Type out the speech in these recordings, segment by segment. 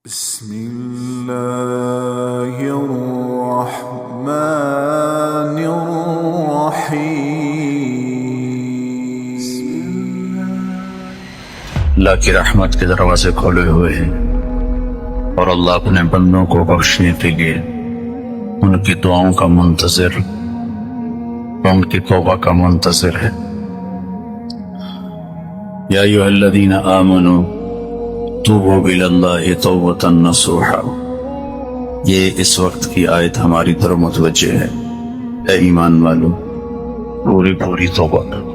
بسم الله الرحمن الرحيم. اللہ کی رحمت کے دروازے کھولے ہوئے ہیں اور اللہ اپنے بندوں کو بخشنے کے لیے ان کی دعاؤں کا منتظر، ان کی توبہ کا منتظر ہے. یا ایھا الذین آمنوا توبوا الی اللہ توبۃ نصوحا. یہ اس وقت کی آیت ہماری طرف متوجہ ہے. اے ایمان والو، پوری توبہ کرو.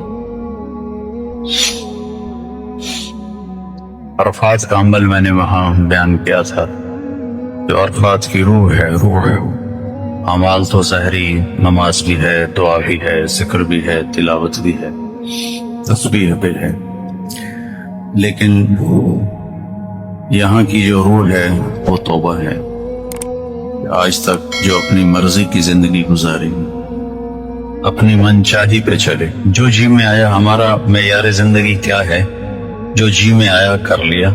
عرفات کا عمل میں نے وہاں بیان کیا تھا. جو عرفات کی روح ہے اعمال تو ظاہری، نماز بھی ہے، دعا بھی ہے، ذکر بھی ہے، تلاوت بھی ہے، تسبیح بھی ہے، لیکن یہاں کی جو روح ہے وہ توبہ ہے. آج تک جو اپنی مرضی کی زندگی گزاری، اپنی من چاہی پہ چلے، جو جی میں آیا. ہمارا معیار زندگی کیا ہے؟ جو جی میں آیا کر لیا،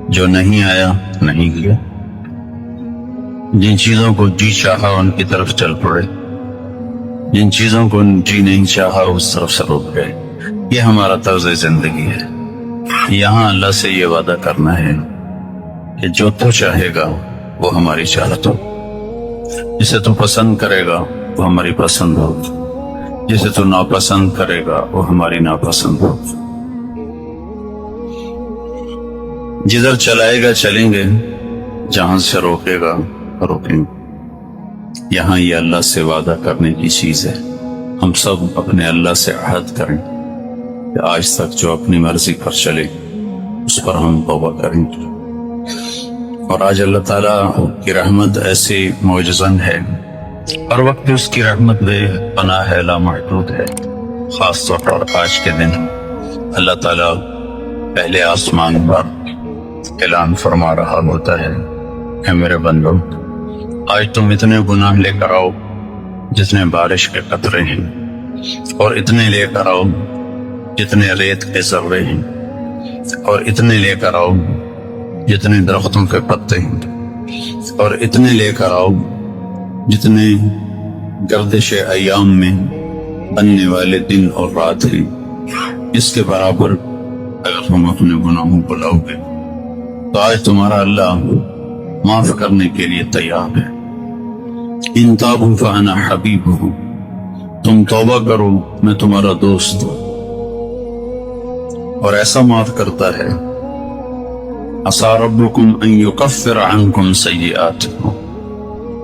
جو نہیں آیا نہیں کیا. جن چیزوں کو جی چاہا ان کی طرف چل پڑے، جن چیزوں کو جی نہیں چاہا اس طرف سے رک گئے. یہ ہمارا طرز زندگی ہے. یہاں اللہ سے یہ وعدہ کرنا ہے کہ جو تو چاہے گا وہ ہماری چاہت ہو، جسے تو پسند کرے گا وہ ہماری پسند ہوگی، جسے تو ناپسند کرے گا وہ ہماری ناپسند ہوگی. جدھر چلائے گا چلیں گے، جہاں سے روکے گا روکیں گے. یہاں یہ اللہ سے وعدہ کرنے کی چیز ہے. ہم سب اپنے اللہ سے عہد کریں کہ آج تک جو اپنی مرضی پر چلے اس پر ہم توبہ کریں گے. اور آج اللہ تعالیٰ کی رحمت ایسی معجزن ہے، ہر وقت اس کی رحمت بے پناہ ہے، لامحدود ہے. خاص طور پر آج کے دن اللہ تعالیٰ پہلے آسمان پر اعلان فرما رہا ہوتا ہے کہ میرے بندو، آج تم اتنے گناہ لے کر آؤ جتنے بارش کے قطرے ہیں، اور اتنے لے کر آؤ جتنے ریت کے ذرے ہیں، اور اتنے لے کر آؤ جتنے درختوں کے پتے ہیں، اور اتنے لے کر آؤ جتنے گردش ایام میں بننے والے دن اور رات ہیں. اس کے برابر اگر تم اپنے گناہوں کو لاؤ گے تو آج تمہارا اللہ معاف کرنے کے لیے تیار ہے. ان تابوا فانا حبیبہم. تم توبہ کرو، میں تمہارا دوست ہوں اور ایسا معاف کرتا ہے. عسیٰ ربکم ان یکفر عنکم سیئاتکم.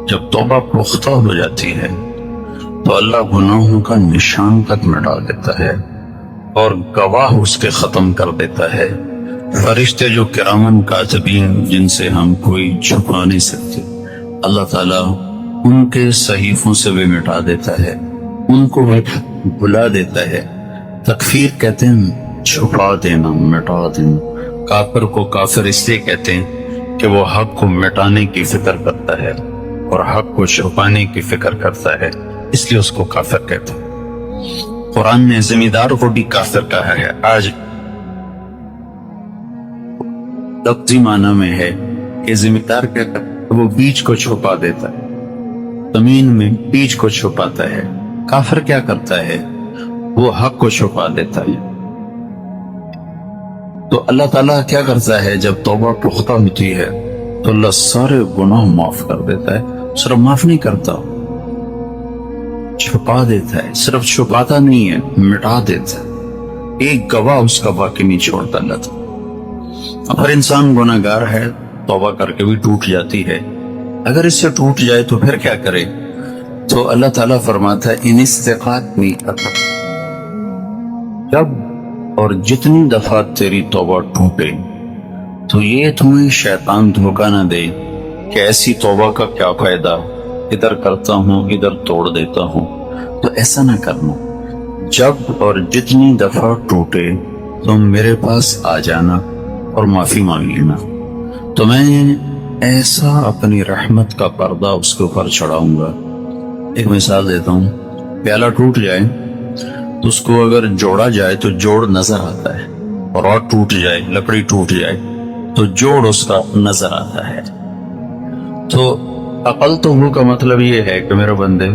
جب توبہ پختہ ہو جاتی ہے تو اللہ گناہوں کا نشان تک مٹا دیتا ہے اور گواہ اس کے ختم کر دیتا ہے. فرشتے جو کرامن کاتبین جن سے ہم کوئی چھپا نہیں سکتے، اللہ تعالیٰ ان کے صحیفوں سے بھی مٹا دیتا ہے، ان کو بھی بھلا دیتا ہے. تکفیر کہتے ہیں چھپا دینا، مٹا دینا. کافر کو کافر اس لیے کہتے ہیں کہ وہ حق کو مٹانے کی فکر کرتا ہے اور حق کو چھپانے کی فکر کرتا ہے، اس لیے اس کو کافر کہتے ہیں. قرآن نے زمیندار کو بھی کافر کہا ہے. آج لفظی معنی میں ہے کہ زمیندار کہتا ہے وہ بیج کو چھپا دیتا ہے، زمین میں بیج کو چھپاتا ہے. کافر کیا کرتا ہے؟ وہ حق کو چھپا دیتا ہے. تو اللہ تعالیٰ کیا کرتا ہے؟ جب توبہ پختہ ہوتی ہے تو اللہ سارے گناہ معاف کر دیتا ہے. صرف معاف نہیں کرتا، چھپا دیتا ہے. صرف چھپاتا نہیں ہے، مٹا دیتا ہے. ایک گواہ اس کا باقی نہیں چھوڑتا اللہ تعالیٰ. اگر انسان گناہ گار ہے، توبہ کر کے بھی ٹوٹ جاتی ہے. اگر اس سے ٹوٹ جائے تو پھر کیا کرے؟ تو اللہ تعالیٰ فرماتا ہے ان استقامت، جب اور جتنی دفعہ تیری توبہ ٹوٹے تو یہ تمہیں شیطان دھوکہ نہ دے کہ ایسی توبہ کا کیا فائدہ، ادھر کرتا ہوں ادھر توڑ دیتا ہوں. تو ایسا نہ کرنا. جب اور جتنی دفعہ ٹوٹے تم میرے پاس آ جانا اور معافی مانگ لینا، تو میں ایسا اپنی رحمت کا پردہ اس کے اوپر چڑھاؤں گا. ایک مثال دیتا ہوں. پیالہ ٹوٹ جائے تو اس کو اگر جوڑا جائے تو جوڑ نظر آتا ہے، اور ٹوٹ جائے، لکڑی ٹوٹ جائے تو جوڑ اس کا نظر آتا ہے۔ تو عقل تو کا مطلب یہ ہے کہ میرے بندے،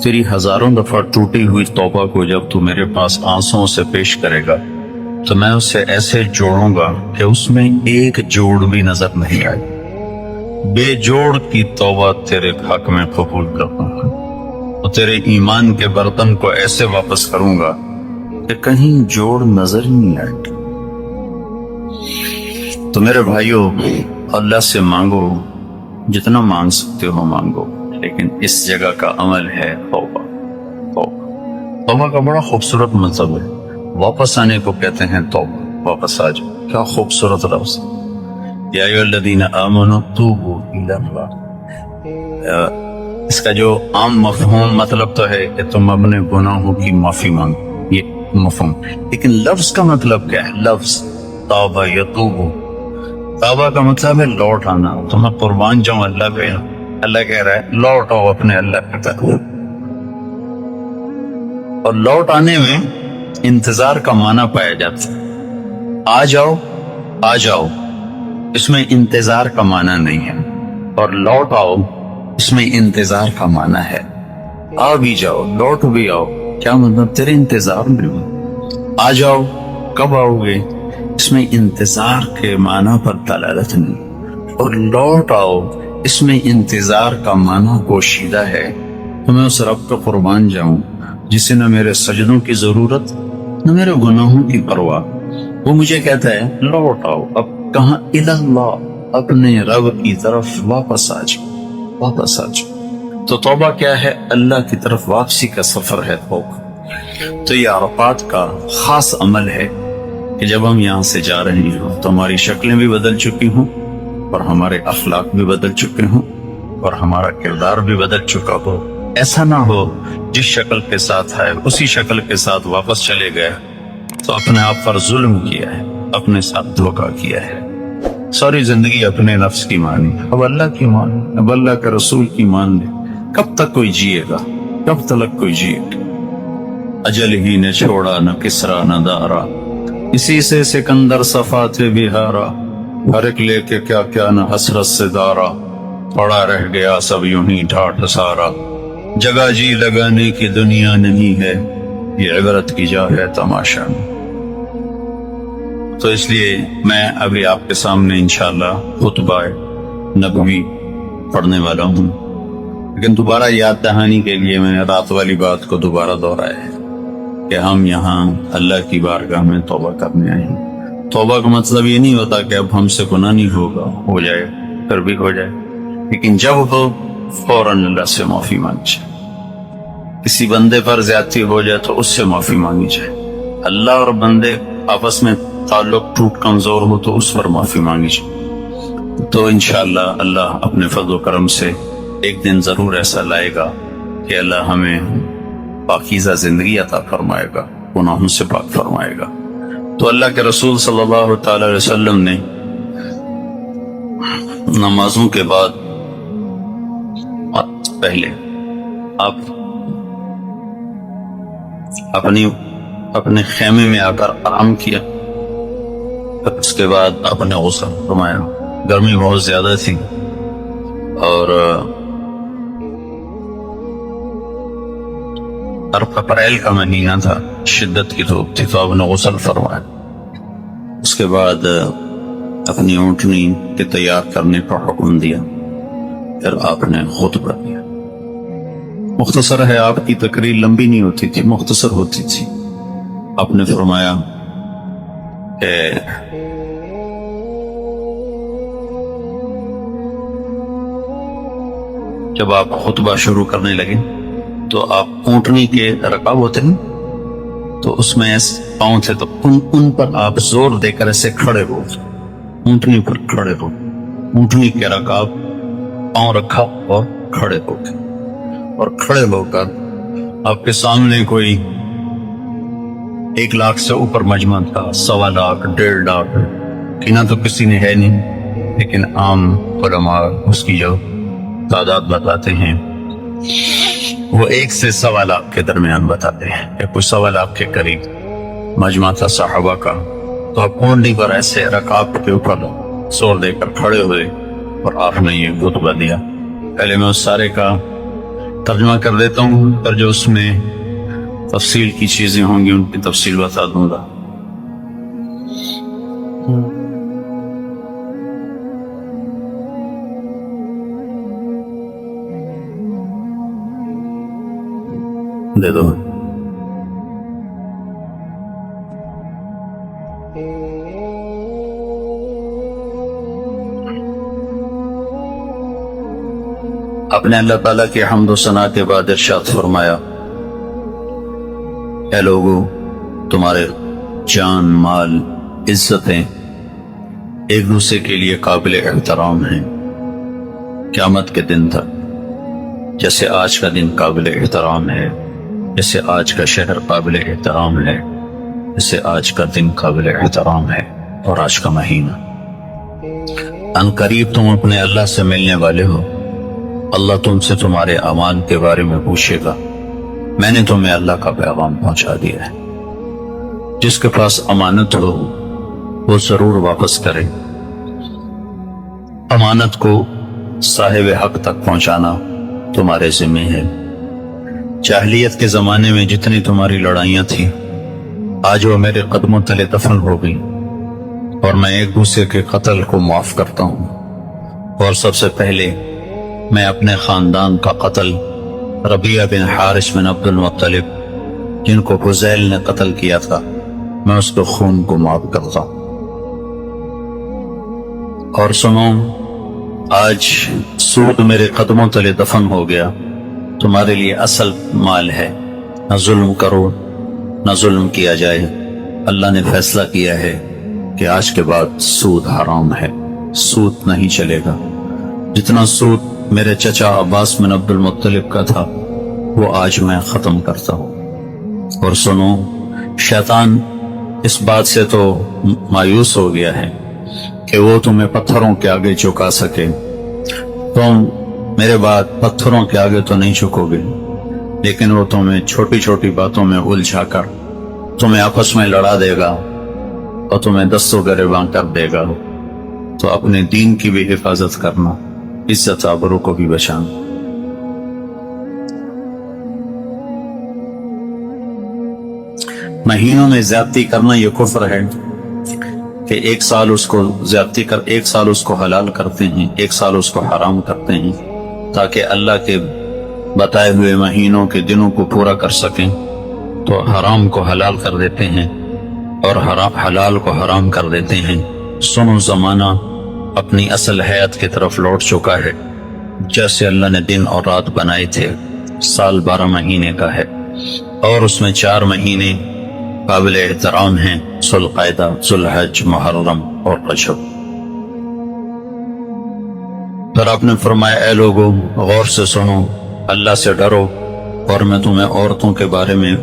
تیری ہزاروں دفعہ ٹوٹی ہوئی توبہ کو جب تو میرے پاس آنسوں سے پیش کرے گا تو میں اسے ایسے جوڑوں گا کہ اس میں ایک جوڑ بھی نظر نہیں آئے۔ بے جوڑ کی توبہ تیرے حق میں قبول کروں گا اور تیرے ایمان کے برتن کو ایسے واپس کروں گا کہ کہیں جوڑ نظر ہی نہیں آئے۔ تو میرے بھائیوں، اللہ سے مانگو، جتنا مانگ سکتے ہو مانگو، لیکن اس جگہ کا عمل ہے توبہ۔ توبہ کا بڑا خوبصورت مطلب ہے، واپس آنے کو کہتے ہیں توبہ، واپس آ جاؤ۔ کیا خوبصورت لفظ، یا ایھا الذین آمنوا توبوا الی اللہ۔ اس کا جو عام مفہوم مطلب تو ہے کہ تم اپنے گناہوں کی معافی مانگو، یہ مفہوم، لیکن لفظ کا مطلب کیا ہے؟ لفظ توبہ یتوب، توبہ کا مطلب ہے لوٹ آنا۔ تو میں قربان جاؤں اللہ پہ، اللہ کہہ رہا ہے لوٹ آؤ اپنے اللہ کی طرف۔ اور لوٹ آنے میں انتظار کا معنی پایا جاتا ہے۔ آ جاؤ، آ جاؤ، اس میں انتظار کا معنی نہیں ہے، اور لوٹ آؤ اس میں انتظار کا معنی ہے۔ آ بھی جاؤ، لوٹ بھی آؤ، کیا مطلب؟ تیرے انتظار میں ہوں۔ آ جاؤ، کب آؤ گے؟ اس میں انتظار کے معنی پر دلالت نہیں، اور لوٹ آؤ اس میں انتظار کا معنی پوشیدہ ہے۔ تو میں اس رب پہ قربان جاؤں جسے نہ میرے سجدوں کی ضرورت نہ میرے گناہوں کی پرواہ، وہ مجھے کہتا ہے لوٹ آؤ، اب کہاں؟ اللہ، اپنے رب کی طرف واپس آ جاؤ، واپس آ جاؤ۔ تو توبہ کیا ہے؟ اللہ کی طرف واپسی کا سفر ہے توبہ۔ تو یہ عرفات کا خاص عمل ہے کہ جب ہم یہاں سے جا رہے ہوں تو ہماری شکلیں بھی بدل چکی ہوں، اور ہمارے اخلاق بھی بدل چکے ہوں، اور ہمارا کردار بھی بدل چکا ہو۔ ایسا نہ ہو جس شکل کے ساتھ آئے اسی شکل کے ساتھ واپس چلے گئے تو اپنے آپ پر ظلم کیا ہے، اپنے ساتھ دھوکہ کیا ہے، ساری زندگی اپنے نفس کی مانی، اب اللہ کی مان، اب اللہ کے رسول کی مان لے۔ کب تک کوئی جیے گا؟ کب تک کوئی جیے گا؟ اجل ہی نے چھوڑا نہ کسرا نہ دارا، اسی سے سکندر صفات بہارا، ہر ایک لے کے کیا کیا نہ حسرت سے دارا، پڑا رہ گیا سب یوں ہی ڈھاٹ سارا، جگہ جی لگانے کی دنیا نہیں ہے، یہ عبرت کی جا ہے تماشا میں۔ تو اس لیے میں ابھی آپ کے سامنے انشاءاللہ خطبہ نبوی پڑھنے والا ہوں، لیکن دوبارہ یاد دہانی کے لیے میں نے رات والی بات کو دوبارہ دہرایا ہے کہ ہم یہاں اللہ کی بارگاہ میں توبہ کرنے آئے ہیں۔ توبہ کا مطلب یہ نہیں ہوتا کہ اب ہم سے گناہ نہیں ہوگا، ہو جائے پھر بھی ہو جائے، لیکن جب ہو فوراً اللہ سے معافی مانگ جائے۔ کسی بندے پر زیادتی ہو جائے تو اس سے معافی مانگی جائے، اللہ اور بندے آپس میں تعلق ٹوٹ کمزور ہو تو اس پر معافی مانگی جائے۔ تو انشاءاللہ اللہ اپنے فضل و کرم سے ایک دن ضرور ایسا لائے گا کہ اللہ ہمیں پاکیزہ زندگی عطا فرمائے گا، گناہوں سے پاک فرمائے گا۔ تو اللہ کے رسول صلی اللہ تعالی علیہ وسلم نے نمازوں کے بعد پہلے آپ اپنے خیمے میں آ کر آرام کیا، اس کے بعد آپ نے غسل فرمایا۔ گرمی بہت زیادہ تھی اور اپریل کا مہینہ تھا، شدت کی دھوپ تھی، تو آپ نے غسل فرمایا۔ اس کے بعد اپنی اونٹنی کے تیار کرنے کا حکم دیا، پھر آپ نے خطبہ دیا۔ مختصر ہے، آپ کی تقریر لمبی نہیں ہوتی تھی، مختصر ہوتی تھی۔ آپ نے فرمایا کہ جب آپ خطبہ شروع کرنے لگے تو آپ اونٹنی کے رکاب ہوتے ہیں تو اس میں پاؤں تھے، تو ان پر آپ زور دے کر ایسے کھڑے ہو، اونٹنی پر کھڑے ہو، اونٹنی کے رکاب پاؤں رکھا اور کھڑے ہو گئے، اور کھڑے ہو کر آپ کے سامنے کوئی 1 لاکھ سے اوپر مجمع تھا، 1.25 لاکھ 1.5 لاکھ گنا تو کسی نے ہے نہیں، لیکن عام علماء اس کی جو تعداد بتاتے ہیں وہ 1 سے 1.25 لاکھ کے درمیان بتاتے ہیں، یا کوئی 1.25 لاکھ کے قریب مجمع تھا صحابہ کا۔ تو آپ کونڈی پر ایسے رکاب کے اوپر زور دے کر کھڑے ہوئے اور آپ نے یہ خطبہ دیا۔ پہلے میں اس سارے کا ترجمہ کر دیتا ہوں، پر جو اس میں تفصیل کی چیزیں ہوں گی ان کی تفصیل بتا دوں گا۔ دے دو۔ اپنے اللہ تعالیٰ کے حمد و ثنا کے بعد ارشاد فرمایا، اے لوگو، تمہارے جان، مال، عزتیں ایک دوسرے کے لیے قابل احترام ہیں قیامت کے دن تک، جیسے آج کا دن قابل احترام ہے، جیسے آج کا شہر قابل احترام ہے، جیسے آج کا دن قابل احترام ہے، اور آج کا مہینہ۔ ان قریب تم اپنے اللہ سے ملنے والے ہو، اللہ تم سے تمہارے اعمال کے بارے میں پوچھے گا۔ میں نے تمہیں اللہ کا پیغام پہنچا دیا ہے۔ جس کے پاس امانت ہو وہ ضرور واپس کرے۔ امانت کو صاحب حق تک پہنچانا تمہارے ذمہ ہے۔ جاہلیت کے زمانے میں جتنی تمہاری لڑائیاں تھیں، آج وہ میرے قدموں تلے دفن ہو گئی، اور میں ایک دوسرے کے قتل کو معاف کرتا ہوں۔ اور سب سے پہلے میں اپنے خاندان کا قتل، ربیعہ بن حارث بن عبد المطلب، جن کو حذیل نے قتل کیا تھا، میں اس کے خون کو معاف کرتا ہوں۔ اور سنو، آج سود میرے قدموں تلے دفن ہو گیا، تمہارے لیے اصل مال ہے۔ نہ ظلم کرو، نہ ظلم کیا جائے۔ اللہ نے فیصلہ کیا ہے کہ آج کے بعد سود حرام ہے، سود نہیں چلے گا۔ جتنا سود میرے چچا عباس بن عبد المطلب کا تھا، وہ آج میں ختم کرتا ہوں۔ اور سنو، شیطان اس بات سے تو مایوس ہو گیا ہے کہ وہ تمہیں پتھروں کے آگے جھکا سکے۔ تم میرے بعد پتھروں کے آگے تو نہیں جھکو گے، لیکن وہ تمہیں چھوٹی چھوٹی باتوں میں الجھا کر تمہیں آپس میں لڑا دے گا اور تمہیں دستوں گریباں کر دے گا۔ تو اپنے دین کی بھی حفاظت کرنا، عزت آبرو کو بھی بچانا۔ مہینوں میں زیادتی کرنا یہ کفر ہے کہ ایک سال اس کو زیادتی کر، ایک سال اس کو حلال کرتے ہیں، ایک سال اس کو حرام کرتے ہیں، تاکہ اللہ کے بتائے ہوئے مہینوں کے دنوں کو پورا کر سکیں۔ تو حرام کو حلال کر دیتے ہیں اور حلال کو حرام کر دیتے ہیں۔ سنو، زمانہ اپنی اصل حیات کی طرف لوٹ چکا ہے۔ جیسے اللہ نے دن اور رات بنائے تھے، سال 12 مہینے کا ہے، اور اس میں 4 مہینے قابل احترام ہیں، ذوالقعدہ، ذوالحج، محرم اور رجب۔ پھر آپ نے فرمایا، اے لوگوں، غور سے سنو، اللہ سے ڈرو، اور میں تمہیں عورتوں کے بارے میں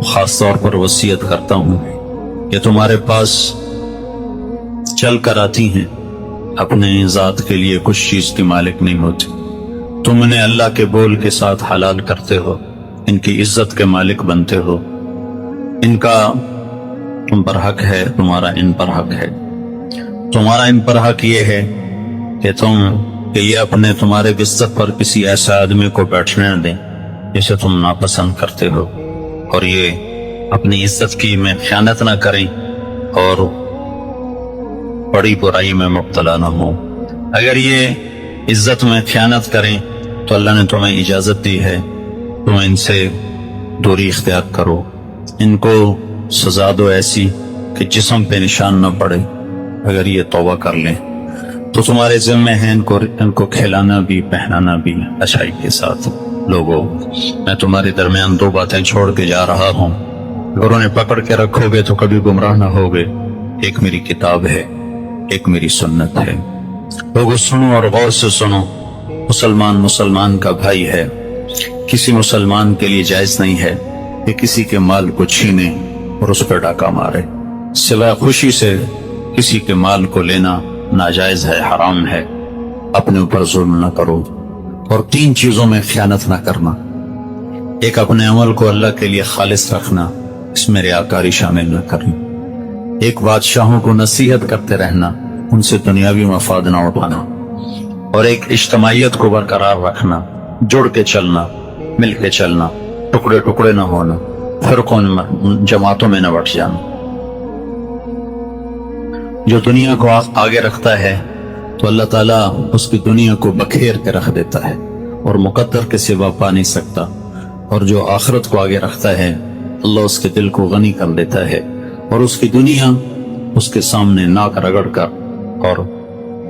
خاص طور پر وصیت کرتا ہوں کہ تمہارے پاس چل کر آتی ہیں، اپنے ذات کے لیے کچھ چیز کی مالک نہیں ہوتی۔ تم انہیں اللہ کے بول کے ساتھ حلال کرتے ہو، ان کی عزت کے مالک بنتے ہو، ان کا تم پر حق ہے، تمہارا ان پر حق ہے۔ تمہارا ان پر حق یہ ہے کہ یہ اپنے تمہارے بستر پر کسی ایسے آدمی کو بیٹھنے نہ دیں جسے تم ناپسند کرتے ہو، اور یہ اپنی عزت کی میں خیانت نہ کریں اور بڑی برائی میں مبتلا نہ ہو۔ اگر یہ عزت میں خیانت کریں تو اللہ نے تمہیں اجازت دی ہے، تم ان سے دوری اختیار کرو، ان کو سزا دو ایسی کہ جسم پہ نشان نہ پڑے۔ اگر یہ توبہ کر لیں تو تمہارے ذمہ ہے ان کو کھلانا بھی، پہنانا بھی اچھائی کے ساتھ۔ لوگوں، میں تمہارے درمیان 2 باتیں چھوڑ کے جا رہا ہوں، اگر انہیں پکڑ کے رکھو گے تو کبھی گمراہ نہ ہوگے۔ ایک میری کتاب ہے، ایک میری سنت ہے۔ لوگوں سنو اور غور سے سنو، مسلمان کا بھائی ہے، کسی مسلمان کے لیے جائز نہیں ہے کہ کسی کے مال کو چھینے اور اس پر ڈاکہ مارے۔ سوائے خوشی سے کسی کے مال کو لینا ناجائز ہے، حرام ہے۔ اپنے اوپر ظلم نہ کرو، اور 3 چیزوں میں خیانت نہ کرنا۔ ایک، اپنے عمل کو اللہ کے لیے خالص رکھنا، اس میں ریاکاری شامل نہ کریں۔ ایک بادشاہوں کو نصیحت کرتے رہنا، ان سے دنیاوی مفاد نہ اٹھانا، اور ایک اجتماعیت کو برقرار رکھنا، جڑ کے چلنا، مل کے چلنا، ٹکڑے ٹکڑے نہ ہونا، فرقوں میں جماعتوں میں نہ بٹ جانا۔ جو دنیا کو آگے رکھتا ہے تو اللہ تعالیٰ اس کی دنیا کو بکھیر کے رکھ دیتا ہے اور مقدر کے سوا پا نہیں سکتا، اور جو آخرت کو آگے رکھتا ہے اللہ اس کے دل کو غنی کر دیتا ہے، اور اس کی دنیا اس کے سامنے ناک رگڑ کر اور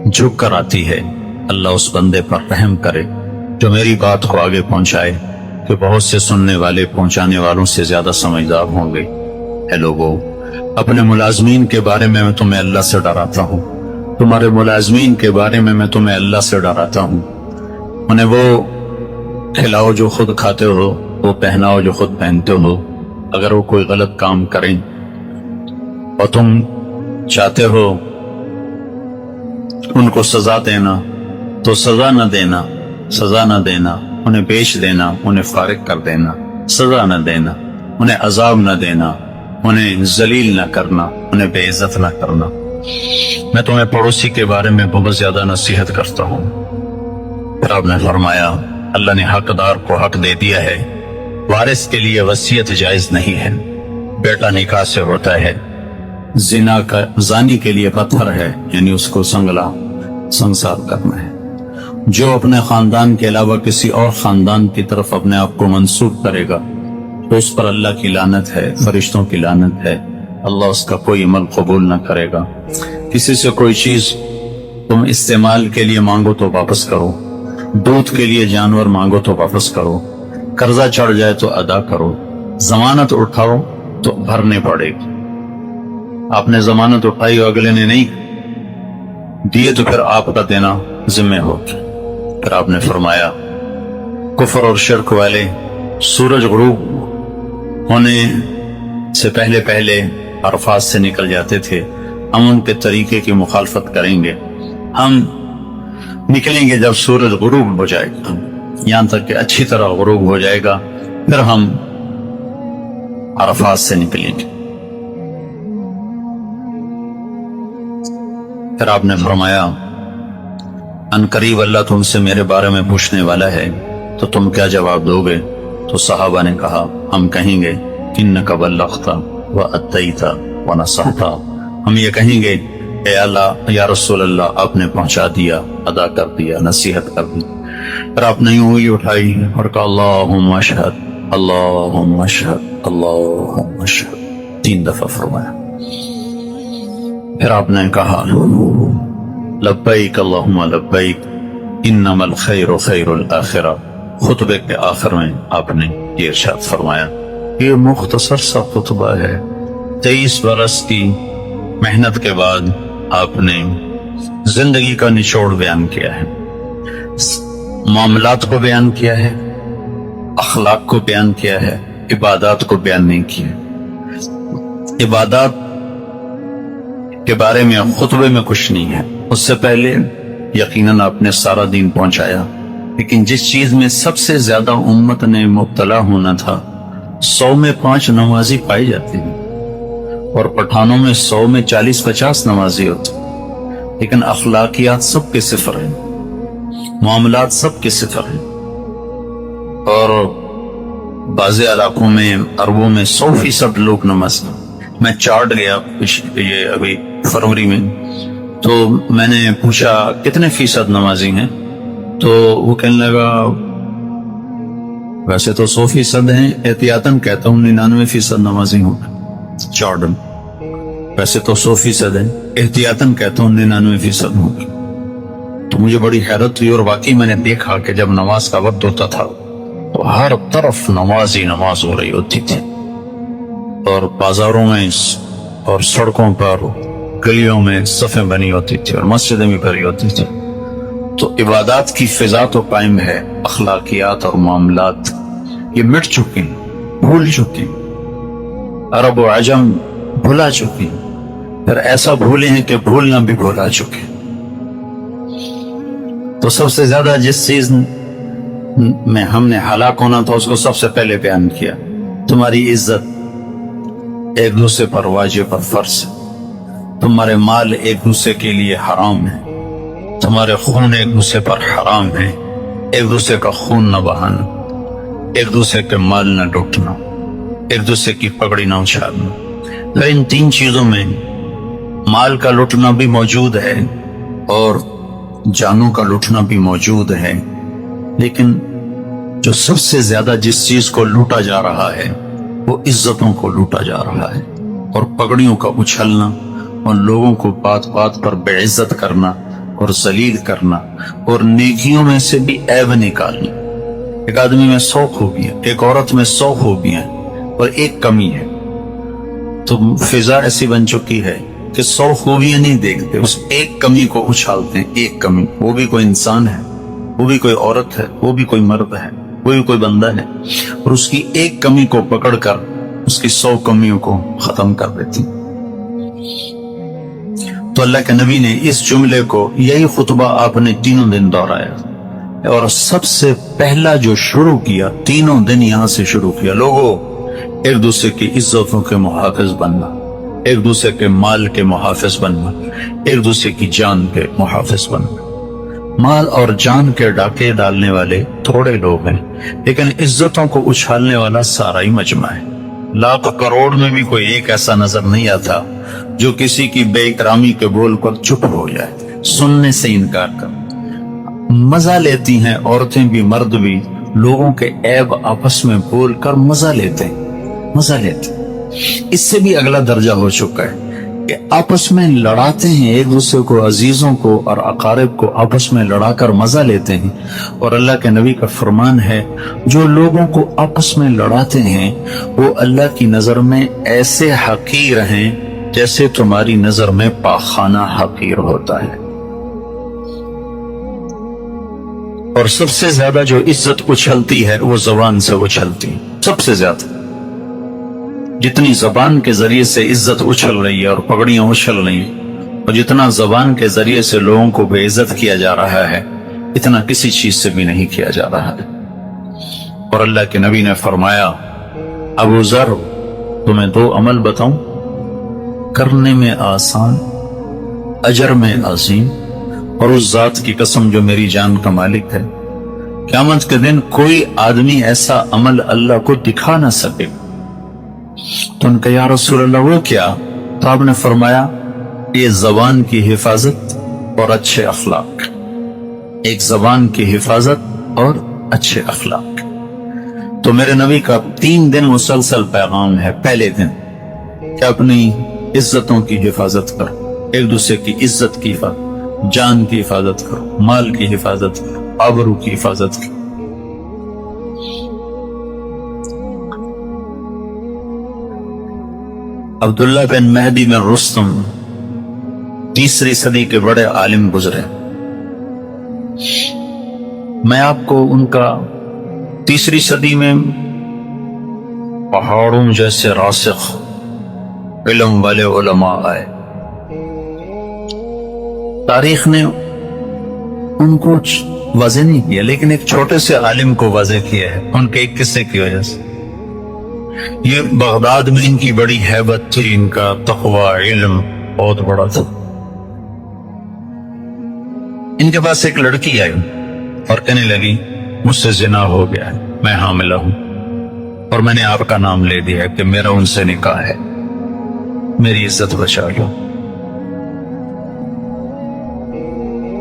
جھک کر آتی ہے۔ اللہ اس بندے پر رحم کرے جو میری بات کو آگے پہنچائے، کہ بہت سے سننے والے پہنچانے والوں سے زیادہ سمجھدار ہوں گے۔ اے لوگو، اپنے ملازمین کے بارے میں میں تمہیں اللہ سے ڈراتا ہوں، تمہارے ملازمین کے بارے میں تمہیں اللہ سے ڈراتا ہوں۔ انہیں وہ کھلاؤ جو خود کھاتے ہو، وہ پہناؤ جو خود پہنتے ہو۔ اگر وہ کوئی غلط کام کریں اور تم چاہتے ہو ان کو سزا دینا تو سزا نہ دینا، سزا نہ دینا، انہیں بیچ دینا، انہیں فارغ کر دینا، سزا نہ دینا، انہیں عذاب نہ دینا، انہیں ذلیل نہ کرنا، انہیں بے عزت نہ کرنا۔ میں تمہیں پڑوسی کے بارے میں بہت زیادہ نصیحت کرتا ہوں۔ پھر آپ نے فرمایا اللہ نے حقدار کو حق دے دیا ہے، وارث کے لیے وصیت جائز نہیں ہے، بیٹا نکاح سے ہوتا ہے، زنا کا زانی کے لیے پتھر ہے، یعنی اس کو سنسار کرنا ہے۔ جو اپنے خاندان کے علاوہ کسی اور خاندان کی طرف اپنے آپ کو منسوب کرے گا تو اس پر اللہ کی لعنت ہے، فرشتوں کی لعنت ہے، اللہ اس کا کوئی عمل قبول نہ کرے گا۔ کسی سے کوئی چیز تم استعمال کے لیے مانگو تو واپس کرو، دودھ کے لیے جانور مانگو تو واپس کرو، قرضہ چڑھ جائے تو ادا کرو، ضمانت اٹھاؤ تو بھرنے پڑے گی۔ آپ نے ضمانت اٹھائی اور اگلے نے نہیں دیے تو پھر آپ کا دینا ذمہ ہو۔ پھر آپ نے فرمایا کفر اور شرک والے سورج غروب ہونے سے پہلے پہلے عرفات سے نکل جاتے تھے، ہم ان کے طریقے کی مخالفت کریں گے، ہم نکلیں گے جب سورج غروب ہو جائے گا، یہاں تک کہ اچھی طرح غروب ہو جائے گا، پھر ہم عرفات سے نکلیں گے۔ پھر آپ نے فرمایا ان قریب اللہ تم سے میرے بارے میں پوچھنے والا ہے تو تم کیا جواب دو گے؟ تو صحابہ نے کہا ہم کہیں گے انک بلغت واتیت ونصحت، ہم یہ کہیں گے اے اللہ یا رسول اللہ آپ نے پہنچا دیا، ادا کر دیا، نصیحت کر دی۔ پھر آپ نے انگلی اٹھائی اور کہا اللہم اشہد اللہم اشہد اللہم اشہد، 3 دفعہ فرمایا۔ پھر آپ نے کہا لبیک اللہم لبیک انما الخیر خیر الآخرہ۔ خطبے کے آخر میں آپ نے یہ ارشاد فرمایا۔ یہ مختصر سا خطبہ ہے، 23 برس کی محنت کے بعد آپ نے زندگی کا نچوڑ بیان کیا ہے، معاملات کو بیان کیا ہے، اخلاق کو بیان کیا ہے، عبادات کو بیان نہیں کیا۔ عبادات کے بارے میں خطبے میں کچھ نہیں ہے، اس سے پہلے یقیناً آپ نے سارا دین پہنچایا، لیکن جس چیز میں سب سے زیادہ امت نے مبتلا ہونا تھا، 100 میں 5 نمازی پائی جاتی ہیں اور پٹھانوں میں 100 میں 40-50 نمازی ہوتے، لیکن اخلاقیات سب کے صفر ہیں، معاملات سب کے صفر ہیں، اور بعض علاقوں میں عربوں میں 100% لوگ نماز۔ میں چارٹ گیا یہ ابھی فروری میں، تو میں نے پوچھا کتنے فیصد نمازی ہیں، تو وہ کہنے لگا ویسے تو 100% ہیں، احتیاطاً کہتا ہوں 99% نمازی ہوں چارڈن، ویسے تو 100% ہیں، احتیاطاً کہتا ہوں 99% ہوں۔ تو مجھے بڑی حیرت ہوئی، اور واقعی میں نے دیکھا کہ جب نماز کا وقت ہوتا تھا تو ہر طرف نماز ہی نماز ہو رہی ہوتی تھی، اور بازاروں میں اور سڑکوں پر گلیوں میں صفیں بنی ہوتی تھی اور مسجدیں بھی بھری ہوتی تھی۔ تو عبادات کی فضا تو قائم ہے، اخلاقیات اور معاملات یہ مٹ چکے ہیں، بھول چکے ہیں، عرب و عجم بھلا چکے ہیں، پھر ایسا بھولے ہیں کہ بھولنا بھی بھولا چکے۔ تو سب سے زیادہ جس چیز میں ہم نے ہلاک ہونا تھا اس کو سب سے پہلے بیان کیا، تمہاری عزت ایک دوسرے پر واجب اور فرض، تمہارے مال ایک دوسرے کے لیے حرام ہے، تمہارے خون ایک دوسرے پر حرام ہے، ایک دوسرے کا خون نہ بہانا، ایک دوسرے کے مال نہ لوٹنا، ایک دوسرے کی پگڑی نہ اچھالنا۔ تو ان تین چیزوں میں مال کا لوٹنا بھی موجود ہے اور جانوں کا لوٹنا بھی موجود ہے، لیکن جو سب سے زیادہ جس چیز کو لوٹا جا رہا ہے وہ عزتوں کو لوٹا جا رہا ہے، اور پگڑیوں کا اچھلنا اور لوگوں کو بات بات پر بے عزت کرنا اور ذلیل کرنا اور نیکیوں میں سے بھی عیب نکالنا۔ ایک آدمی میں 100 خوبیاں، ایک عورت میں 100 خوبیاں اور ایک کمی ہے، تو فضا ایسی بن چکی ہے کہ 100 خوبیاں نہیں دیکھتے، اس ایک کمی کو اچھالتے ہیں۔ ایک کمی، وہ بھی کوئی انسان ہے، وہ بھی کوئی عورت ہے، وہ بھی کوئی مرد ہے، وہ بھی کوئی بندہ ہے، اور اس کی ایک کمی کو پکڑ کر اس کی 100 کمیوں کو ختم کر دیتی۔ تو اللہ کے نبی نے اس جملے کو، یہی خطبہ آپ نے تینوں دن دہرایا، اور سب سے پہلا جو شروع کیا، تینوں دن یہاں سے شروع کیا، لوگوں ایک دوسرے کی عزتوں کے محافظ بننا، ایک دوسرے کے مال کے محافظ بننا، ایک دوسرے کی جان کے محافظ بننا۔ مال اور جان کے ڈاکے ڈالنے والے تھوڑے لوگ ہیں، لیکن عزتوں کو اچھالنے والا سارا ہی مجمع ہے۔ لاکھ کروڑ میں بھی کوئی ایک ایسا نظر نہیں آتا جو کسی کی بے اکرامی کے بول پر چپ ہو جائے، سننے سے انکار کر۔ مزہ لیتی ہیں عورتیں بھی مرد بھی، لوگوں کے عیب آپس میں بول کر مزہ لیتے ہیں، مزہ لیتے ہیں۔ اس سے بھی اگلا درجہ ہو چکا ہے کہ آپس میں لڑاتے ہیں، ایک دوسرے کو، عزیزوں کو اور اقارب کو آپس میں لڑا کر مزہ لیتے ہیں۔ اور اللہ کے نبی کا فرمان ہے، جو لوگوں کو آپس میں لڑاتے ہیں وہ اللہ کی نظر میں ایسے حقیر ہیں جیسے تمہاری نظر میں پاخانہ حقیر ہوتا ہے۔ اور سب سے زیادہ جو عزت اچھلتی ہے وہ زبان سے اچھلتی ہے، سب سے زیادہ۔ جتنی زبان کے ذریعے سے عزت اچھل رہی ہے اور پگڑیاں اچھل رہی ہیں، اور جتنا زبان کے ذریعے سے لوگوں کو بے عزت کیا جا رہا ہے، اتنا کسی چیز سے بھی نہیں کیا جا رہا ہے۔ اور اللہ کے نبی نے فرمایا، ابو ذر تمہیں 2 عمل بتاؤں، کرنے میں آسان، اجر میں عظیم، اور اس ذات کی قسم جو میری جان کا مالک ہے، قیامت کے دن کوئی آدمی ایسا عمل اللہ کو دکھا نہ سکے۔ تو ان کا یا رسول اللہ وہ کیا؟ تو آپ نے فرمایا، یہ زبان کی حفاظت اور اچھے اخلاق، ایک زبان کی حفاظت اور اچھے اخلاق۔ تو میرے نبی کا 3 دن مسلسل پیغام ہے۔ پہلے دن کہ اپنی عزتوں کی حفاظت کرو، ایک دوسرے کی عزت کی حفاظت، جان کی حفاظت کرو، مال کی حفاظت کرو، آبرو کی حفاظت کرو۔ عبداللہ بن مہدی بن رستم 3 صدی کے بڑے عالم گزرے۔ میں آپ کو ان کا 3 صدی میں پہاڑوں جیسے راسخ علم والے علماء آئے، تاریخ نے ان کو واضح نہیں کیا، لیکن ایک چھوٹے سے عالم کو واضح کیا ہے ان کے ایک قصے کی وجہ سے۔ یہ بغداد میں ان کی بڑی ہیبت تھی، ان کا تقوی، علم بہت بڑا تھا۔ ان کے پاس ایک لڑکی آئی اور کہنے لگی، مجھ سے زنا ہو گیا ہے، میں حاملہ ہوں، اور میں نے آپ کا نام لے دیا کہ میرا ان سے نکاح ہے، میری عزت بچا لو۔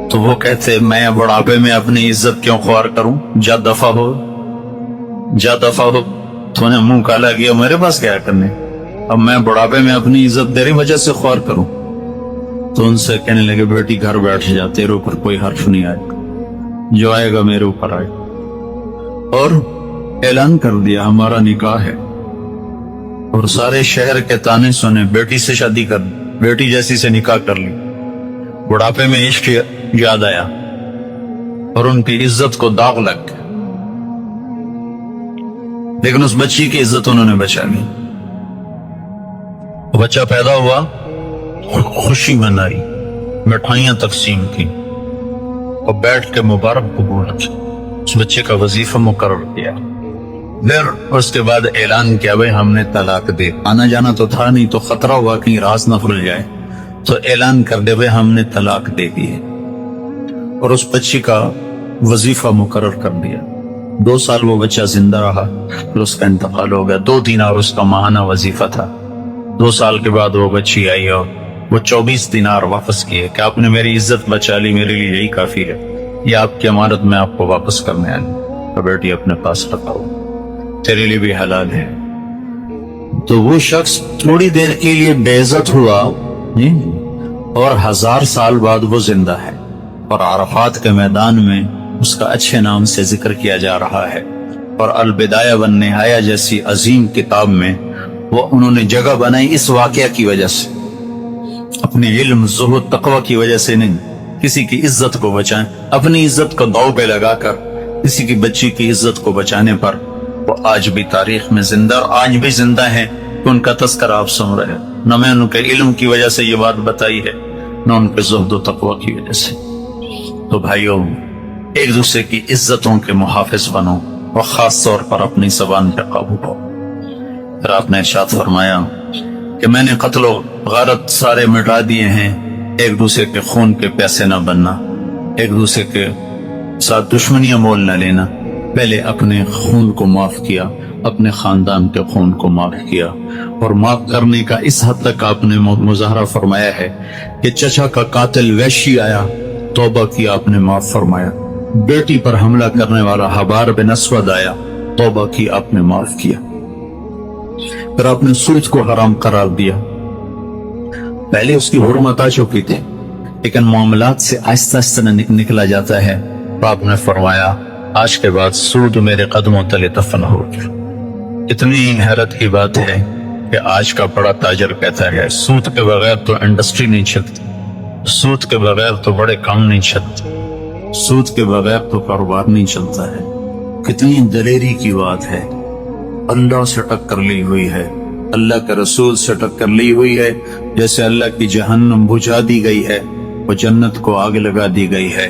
تو وہ کہتے، میں بڑھاپے میں اپنی عزت کیوں خوار کروں؟ جا دفع ہو، جا دفع ہو، تو نے منہ کالا کیا، میرے پاس کیا کرنے، اب میں بڑھاپے میں اپنی عزت تیری وجہ سے خوار کروں؟ تو ان سے کہنے لگے، بیٹی گھر بیٹھ جا، تیرے اوپر کوئی حرف نہیں آئے گا، جو آئے گا میرے اوپر آئے گا۔ اور اعلان کر دیا، ہمارا نکاح ہے، اور سارے شہر کے تانے سنے، بیٹی سے شادی کر، بیٹی جیسی سے نکاح کر لی۔ بڑھاپے میں عشق یاد آیا اور ان کی عزت کو داغ لگ گیا، لیکن اس بچی کی عزت انہوں نے بچا لی۔ بچہ پیدا ہوا، خوشی منائی، مٹھائیاں تقسیم کی، اور بیٹھ کے مبارک قبول کی، اس بچے کا وظیفہ مقرر کیا۔ پھر اس کے بعد اعلان کیا، بھائی ہم نے طلاق دے، آنا جانا تو تھا نہیں، تو خطرہ ہوا کہیں راز نہ کھل جائے، تو اعلان کر دے بھائی ہم نے طلاق دے دی ہے، اور اس بچی کا وظیفہ مقرر کر دیا۔ 2 سال وہ بچہ زندہ رہا، پھر اس کا انتقال ہو گیا۔ 2 دینار اس کا ماہانہ وظیفہ تھا۔ 2 سال کے بعد وہ بچی آئی اور وہ 24 دینار واپس کیے کہ آپ نے میری عزت بچا لی، میرے لیے یہی کافی ہے، یہ آپ کی امانت میں آپ کو واپس کرنے آئی، تو بیٹی اپنے پاس رکھو، تیرے لیے بھی حلال ہے۔ تو وہ شخص تھوڑی دیر کے لیے بے عزت ہوا اور 1000 سال بعد وہ زندہ ہے، اور عرفات کے میدان میں اس کا اچھے نام سے ذکر کیا جا رہا ہے، اور البدایہ والنہایہ جیسی عظیم کتاب میں وہ انہوں نے جگہ بنائی اس واقعہ کی وجہ سے، اپنے علم، زہد، تقوی کی وجہ سے نہیں۔ کسی کی عزت کو بچائیں، اپنی عزت کو داؤ پہ لگا کر کسی کی بچی کی عزت کو بچانے پر وہ آج بھی تاریخ میں زندہ، اور آج بھی زندہ ہیں، تو ان کا تذکرہ آپ سن رہے ہیں۔ نہ میں ان کے علم کی وجہ سے یہ بات بتائی ہے، نہ ان کے زہد و تقوی کی وجہ سے۔ تو بھائیوں، ایک دوسرے کی عزتوں کے محافظ بنو، اور خاص طور پر اپنی زبان پہ قابو پاؤ۔ پھر آپ نے ارشاد فرمایا کہ میں نے قتل و غارت سارے مٹا دیے ہیں، ایک دوسرے کے خون کے پیسے نہ بننا، ایک دوسرے کے ساتھ دشمنیاں مول نہ لینا۔ پہلے اپنے خون کو معاف کیا، اپنے خاندان کے خون کو معاف کیا، اور معاف کرنے کا اس حد تک آپ نے مظاہرہ فرمایا ہے کہ چچا کا قاتل وحشی آیا، توبہ کیا، آپ نے معاف فرمایا۔ بیٹی پر حملہ کرنے والا حبار بن اسود آیا، توبہ کی، آپ نے معاف کیا۔ پھر آپ نے سود کو حرام قرار دیا، پہلے اس کی حرمت آ چکی تھی، لیکن معاملات سے آہستہ آہستہ نکلا جاتا ہے، تو آپ نے فرمایا آج کے بعد سود میرے قدموں تلے دفن ہو گیا۔ اتنی حیرت کی بات ہے کہ آج کا بڑا تاجر کہتا ہے سود کے بغیر تو انڈسٹری نہیں چلتی، سود کے بغیر تو بڑے کام نہیں چلتے، سود کے بغیر تو کاروبار نہیں چلتا ہے۔ کتنی دلیری کی بات ہے، اللہ سے ٹکر لی ہوئی ہے، اللہ کے رسول سے ٹکر لی ہوئی ہے، جیسے اللہ کی جہنم بجھا دی گئی ہے، وہ جنت کو آگ لگا دی گئی ہے،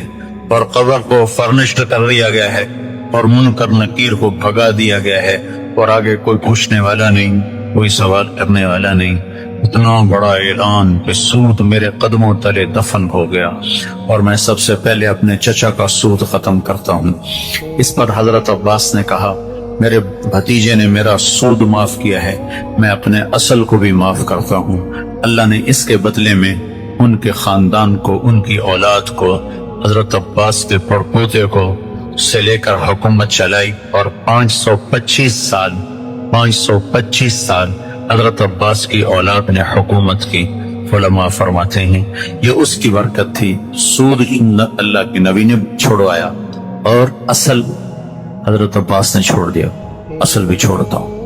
اور قبر کو فرنشڈ کر دیا گیا ہے، اور منکر نکیر کو بھگا دیا گیا ہے، اور آگے کوئی پوچھنے والا نہیں، کوئی سوال کرنے والا نہیں۔ اتنا بڑا اعلان کہ سود میرے قدموں تلے دفن ہو گیا، اور میں سب سے پہلے اپنے چچا کا سود ختم کرتا ہوں۔ اس پر حضرت عباس نے کہا میرے بھتیجے نے میرا سود معاف کیا ہے، میں اپنے اصل کو بھی معاف کرتا ہوں۔ اللہ نے اس کے بدلے میں ان کے خاندان کو، ان کی اولاد کو، حضرت عباس کے پڑپوتے کو سے لے کر حکومت چلائی، اور 525 سال حضرت عباس کی اولاد نے حکومت کی۔ علماء فرماتے ہیں یہ اس کی برکت تھی، سود اللہ کے نبی نے چھوڑوایا، اور اصل حضرت عباس نے چھوڑ دیا، اصل بھی چھوڑتا ہوں۔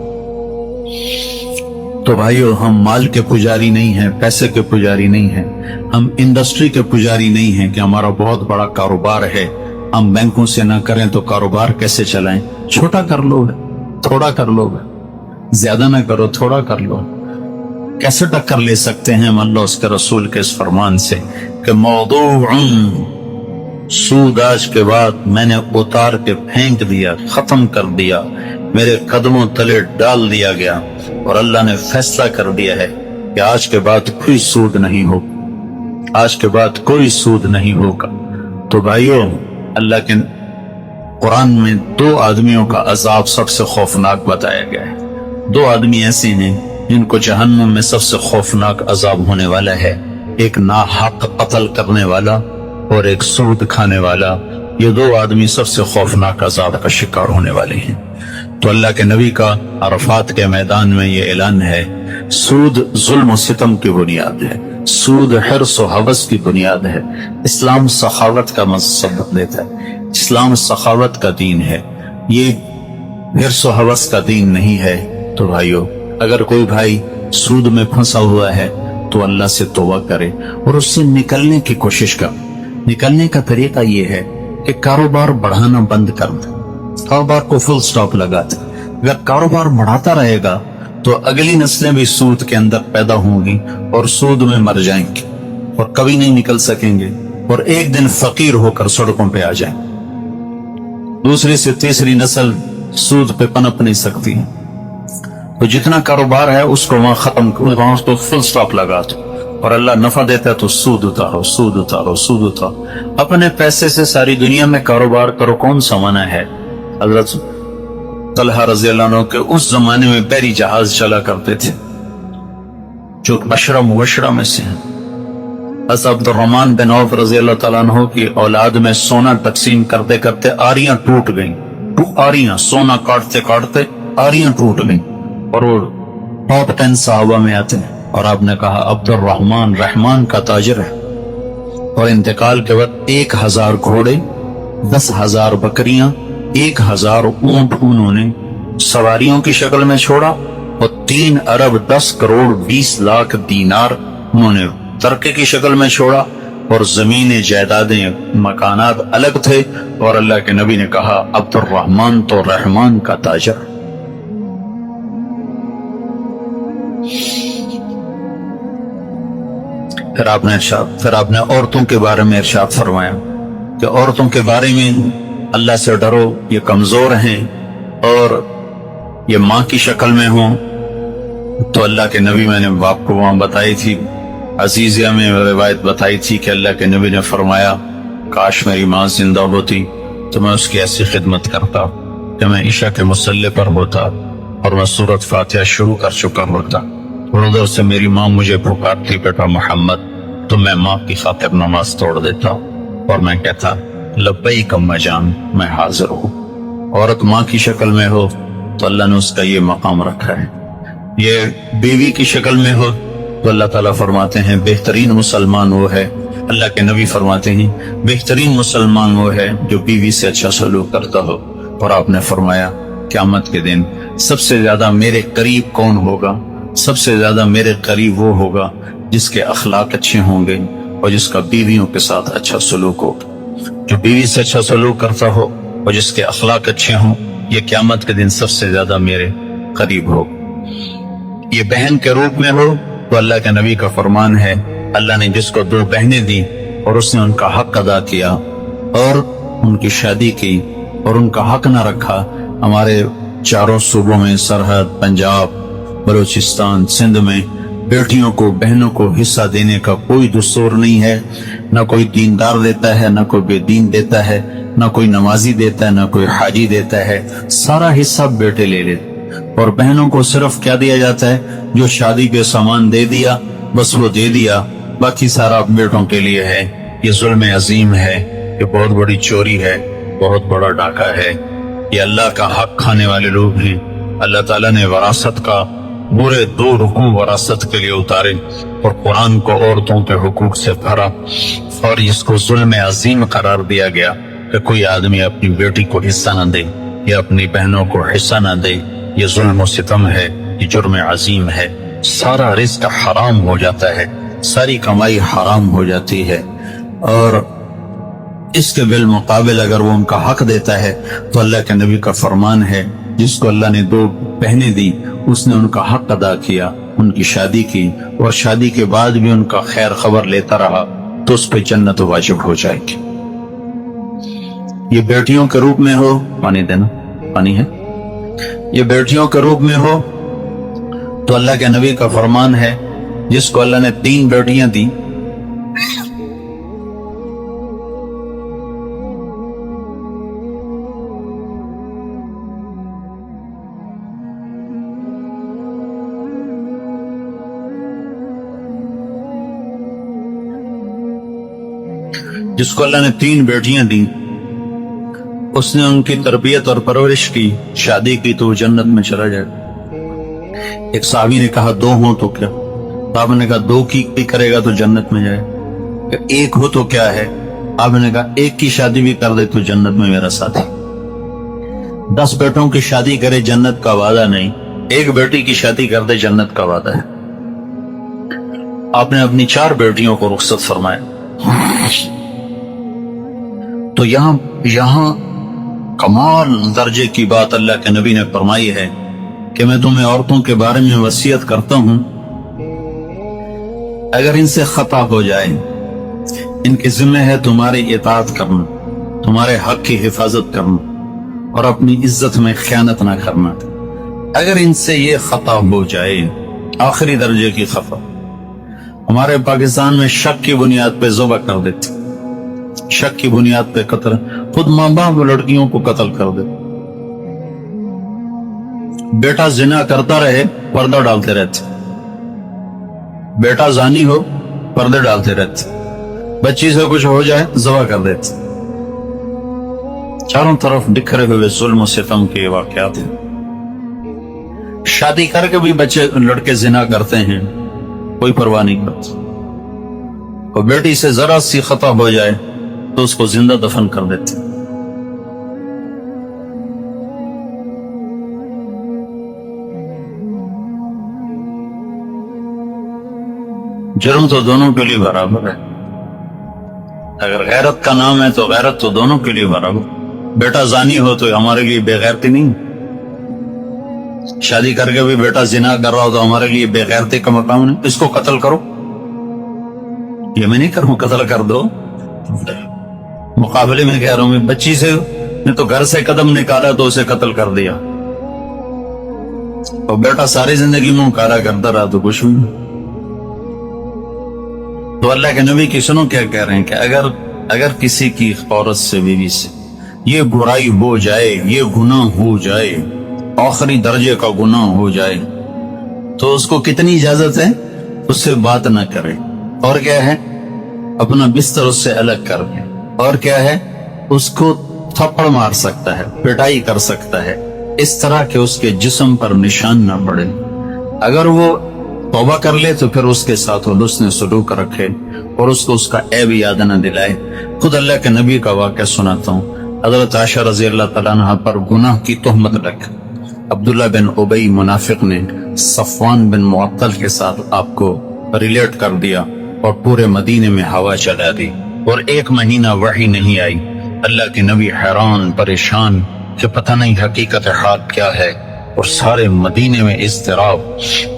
تو بھائیو، ہم مال کے پجاری نہیں ہیں، پیسے کے پجاری نہیں ہیں، ہم انڈسٹری کے پجاری نہیں ہیں کہ ہمارا بہت بڑا کاروبار ہے، ہم بینکوں سے نہ کریں تو کاروبار کیسے چلائیں؟ چھوٹا کر لو، تھوڑا کر لو، زیادہ نہ کرو، تھوڑا کر لو۔ کیسے ٹکر لے سکتے ہیں ہم اللہ اس کے رسول کے اس فرمان سے کہ موضوع سود آج کے بعد میں نے اتار کے پھینک دیا، ختم کر دیا، میرے قدموں تلے ڈال دیا گیا، اور اللہ نے فیصلہ کر دیا ہے کہ آج کے بعد کوئی سود نہیں ہوگا، آج کے بعد کوئی سود نہیں ہوگا۔ تو بھائیو، اللہ کے قرآن میں 2 آدمیوں کا عذاب سب سے خوفناک بتایا گیا ہے۔ 2 آدمی ایسے ہیں جن کو جہنم میں سب سے خوفناک عذاب ہونے والا ہے، ایک ناحق قتل کرنے والا اور ایک سود کھانے والا۔ یہ 2 آدمی سب سے خوفناک عذاب کا شکار ہونے والے ہیں۔ تو اللہ کے نبی کا عرفات کے میدان میں یہ اعلان ہے، سود ظلم و ستم کی بنیاد ہے، سود حرص و حوث کی بنیاد ہے۔ اسلام سخاوت کا مذہب دیتا ہے، اسلام سخاوت کا دین ہے، یہ حرص و حوث کا دین نہیں ہے۔ تو بھائیو، اگر کوئی بھائی سود میں پھنسا ہوا ہے تو اللہ سے توبہ کرے اور اس سے نکلنے کی کوشش کرے۔ نکلنے کا طریقہ یہ ہے کہ کاروبار بڑھانا بند کر دے، کاروبار کو فل سٹاپ لگا دے۔ اگر کاروبار بڑھاتا رہے گا تو اگلی نسلیں بھی سود کے اندر پیدا ہوں گی اور سود میں مر جائیں گے اور کبھی نہیں نکل سکیں گے، اور ایک دن فقیر ہو کر سڑکوں پہ آ جائیں۔ دوسری سے تیسری نسل سود پہ پنپ نہیں سکتی ہے۔ تو جتنا کاروبار ہے اس کو وہاں ختم کرو، وہاں اس کو فل سٹاپ لگا دو، اور اللہ نفع دیتا ہے تو سود اتارو، سود اتارو، سود اتارو، اپنے پیسے سے ساری دنیا میں کاروبار کرو، کون سا منع ہے؟ حضرت طلحہ رضی اللہ عنہ کے اس زمانے میں بحری جہاز چلا کرتے تھے جو عشرہ مبشرہ میں سے ہیں۔ حضرت عبد الرحمن بن عوف رضی اللہ تعالیٰ عنہ کی اولاد میں سونا تقسیم کرتے کرتے آریاں ٹوٹ گئیں، آریاں، سونا کاٹتے کاٹتے آریاں ٹوٹ گئیں، اور وہ ٹاپ 10 صحابہ میں آتے ہیں۔ اور آپ نے کہا عبد الرحمن رحمان کا تاجر ہے، اور انتقال کے وقت 1000 گھوڑے، 10,000 بکریاں، 1000 اونٹ انہوں نے سواریوں کی شکل میں چھوڑا، اور 3 ارب 10 کروڑ 20 لاکھ دینار انہوں نے ترکے کی شکل میں چھوڑا، اور زمینیں، جائیدادیں، مکانات الگ تھے، اور اللہ کے نبی نے کہا عبد الرحمن تو رحمان کا تاجر۔ پھر آپ نے عورتوں کے بارے میں ارشاد فرمایا کہ عورتوں کے بارے میں اللہ سے ڈرو، یہ کمزور ہیں اور یہ ماں کی شکل میں ہوں۔ تو اللہ کے نبی، میں نے آپ کو وہاں بتائی تھی، عزیزیہ میں روایت بتائی تھی کہ اللہ کے نبی نے فرمایا کاش میری ماں زندہ ہوتی تو میں اس کی ایسی خدمت کرتا کہ میں عشاء کے مصلی پر ہوتا اور میں سورۃ فاتحہ شروع کر چکا ہوتا، اور ادھر سے میری ماں مجھے پکارتی بیٹا محمد، تو میں ماں کی خاطر نماز توڑ دیتا اور میں کہتا لبیک اما جان، میں حاضر ہوں۔ عورت ماں کی شکل میں ہو تو اللہ نے اس کا یہ مقام رکھا ہے، یہ بیوی کی شکل میں ہو تو اللہ تعالیٰ فرماتے ہیں بہترین مسلمان وہ ہے، اللہ کے نبی فرماتے ہیں بہترین مسلمان وہ ہے جو بیوی سے اچھا سلوک کرتا ہو۔ اور آپ نے فرمایا قیامت کے دن سب سے زیادہ میرے قریب کون ہوگا؟ سب سے زیادہ میرے قریب وہ ہوگا جس کے اخلاق اچھے ہوں گے اور جس کا بیویوں کے ساتھ اچھا سلوک ہو، جو بیوی سے اچھا سلوک کرتا ہو اور جس کے اخلاق اچھے ہوں، یہ قیامت کے دن سب سے زیادہ میرے قریب ہو۔ یہ بہن کے روپ میں ہو تو اللہ کے نبی کا فرمان ہے اللہ نے جس کو 2 بہنیں دی اور اس نے ان کا حق ادا کیا اور ان کی شادی کی اور ان کا حق نہ رکھا، ہمارے چاروں صوبوں میں، سرحد، پنجاب، بلوچستان، سندھ میں بیٹیوں کو، بہنوں کو حصہ دینے کا کوئی دستور نہیں ہے، نہ کوئی دیندار دیتا ہے، نہ کوئی بے دین دیتا ہے، نہ کوئی نمازی دیتا ہے، نہ کوئی حاجی دیتا ہے، سارا حصہ بیٹے لے لیتے۔ اور بہنوں کو صرف کیا دیا جاتا ہے؟ جو شادی کے سامان دے دیا بس وہ دے دیا، باقی سارا بیٹوں کے لیے ہے۔ یہ ظلم عظیم ہے، یہ بہت بڑی چوری ہے، بہت بڑا ڈاکہ ہے، یہ اللہ کا حق کھانے والے لوگ ہیں۔ اللہ تعالیٰ نے وراثت کا پورے 2 رکوع وراثت کے لیے اتارے اور قرآن کو عورتوں کے حقوق سے بھرا، اور اس کو ظلم عظیم قرار دیا گیا کہ کوئی آدمی اپنی بیٹی کو حصہ نہ دے یا اپنی بہنوں کو حصہ نہ دے۔ یہ ظلم و ستم ہے، یہ جرم عظیم ہے، سارا رزق حرام ہو جاتا ہے، ساری کمائی حرام ہو جاتی ہے۔ اور اس کے بالمقابل اگر وہ ان کا حق دیتا ہے تو اللہ کے نبی کا فرمان ہے جس کو اللہ نے 2 بہنیں دی اس نے ان کا حق ادا کیا، ان کی شادی کی، اور شادی کے بعد بھی ان کا خیر خبر لیتا رہا تو اس پہ جنت واجب ہو جائے گی۔ یہ بیٹیوں کے روپ میں ہو، پانی دینا، پانی ہے، یہ بیٹیوں کے روپ میں ہو تو اللہ کے نبی کا فرمان ہے جس کو اللہ نے 3 بیٹیاں دی، جس کو اللہ نے 3 بیٹیاں دی، اس نے ان کی تربیت اور پرورش کی، شادی کی تو وہ جنت میں چلا جائے۔ ایک صحابی نے کہا 2 ہوں تو کیا؟ آپ نے کہا 2 کی بھی کرے گا تو جنت میں جائے، کہ 1 ہو تو کیا ہے؟ آپ نے کہا 1 کی شادی بھی کر دے تو جنت میں میرا ساتھی۔ 10 بیٹوں کی شادی کرے جنت کا وعدہ نہیں، 1 بیٹی کی شادی کر دے جنت کا وعدہ ہے۔ آپ نے اپنی 4 بیٹیوں کو رخصت فرمایا۔ تو یہاں کمال درجے کی بات اللہ کے نبی نے فرمائی ہے کہ میں تمہیں عورتوں کے بارے میں وصیت کرتا ہوں، اگر ان سے خطا ہو جائے، ان کے ذمہ ہے تمہاری اطاعت کرنا، تمہارے حق کی حفاظت کرنا اور اپنی عزت میں خیانت نہ کرنا۔ اگر ان سے یہ خطا ہو جائے، آخری درجے کی خطا، ہمارے پاکستان میں شک کی بنیاد پہ ذبح کر دیتے، شک کی بنیاد پہ قتل، خود ماں باپ لڑکیوں کو قتل کر دیتے، بیٹا زنا کرتا رہے پردہ ڈالتے رہتے، بیٹا زانی ہو پردے ڈالتے رہتے، بچی سے کچھ ہو جائے ذبح کر دیتے، چاروں طرف بکھرے ہوئے ظلم و ستم کے واقعات ہیں۔ شادی کر کے بھی بچے لڑکے زنا کرتے ہیں، کوئی پرواہ نہیں کرتا، اور بیٹی سے ذرا سی خطا ہو جائے تو اس کو زندہ دفن کر دیتے۔ جرم تو دونوں کے لیے برابر ہے، اگر غیرت کا نام ہے تو غیرت تو دونوں کے لیے برابر۔ بیٹا زانی ہو تو ہمارے لیے بے غیرتی نہیں، شادی کر کے بھی بیٹا زنا کر رہا ہو تو ہمارے لیے بے غیرتی کا مقام نہیں، اس کو قتل کرو، یہ میں نہیں کروں قتل کر دو، مقابلے میں کہہ رہا ہوں میں بچی سے نے تو گھر سے قدم نکالا تو اسے قتل کر دیا، اور بیٹا ساری زندگی منہ کالا کرتا رہا تو کچھ بھی نہیں۔ تو اللہ کے نبی کی سنو کیا کہہ رہے ہیں کہ اگر کسی کی عورت سے بیوی سے یہ برائی ہو جائے، یہ گناہ ہو جائے، آخری درجے کا گناہ ہو جائے، تو اس کو کتنی اجازت ہے؟ اس سے بات نہ کرے، اور کیا ہے؟ اپنا بستر اس سے الگ کر دے، اور کیا ہے؟ اس کو تھپڑ مار سکتا ہے، پٹائی کر سکتا ہے، اس طرح کہ اس کے جسم پر نشان نہ پڑے۔ اگر وہ توبہ کر لے تو پھر اس کے ساتھ وہ حسن سلوک رکھے اور اس کو اس کا عیب یاد نہ دلائے۔ خود اللہ کے نبی کا واقعہ سناتا ہوں۔ حضرت عائشہ رضی اللہ تعالیٰ عنہ پر گناہ کی تہمت لگ عبداللہ بن ابی منافق نے صفوان بن معطل کے ساتھ آپ کو ریلیٹ کر دیا اور پورے مدینے میں ہوا چلا دی، اور 1 مہینہ وحی نہیں آئی۔ اللہ کے نبی حیران پریشان کہ پتہ نہیں حقیقت حال کیا ہے، اور سارے مدینے میں اضطراب،